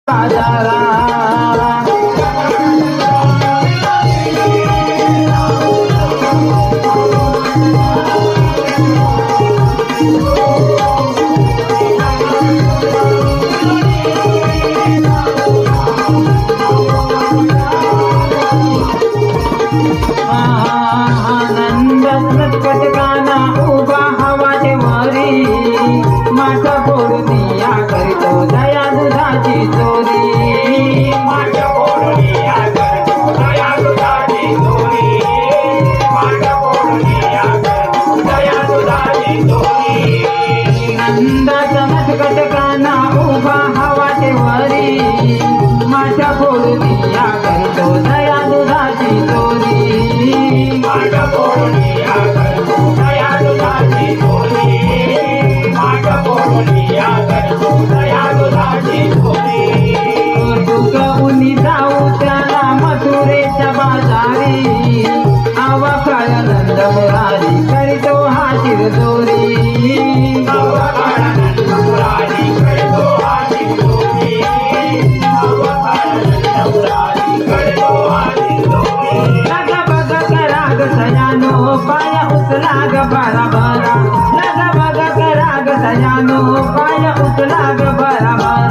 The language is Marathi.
बाजारा आनंद कटकाना उभा हवाचे वरी माठ फोडनिया करतो दया दुधाची चोरी माठ फोडनिया करतो दया दुधाची चोरी माठ फोडनिया करतो दया दुधाची चोरी नंदाचा कटकाना उभा हवाचे वरी माठ फोडनिया करतो दया दुधाची चोरी माठ फोडनिया करतो दया दुधाची चोरी माठ फोडनिया करतो दया दुधाची चोरी तुकवून जाऊ त्याला मथुरेच्या बाजारी आवाकाळ नंद मुरारी करीतो हा शिरजोरी अवकाळानंद मुरारी करतो हा शिरजोरी अवकाळानंद मुरारी करतो हा शिरजोरी लग बग कराग सयानो पाय उचला ग बरा बरा लग बग कराग सयानो पाय उचला ग बरा बरा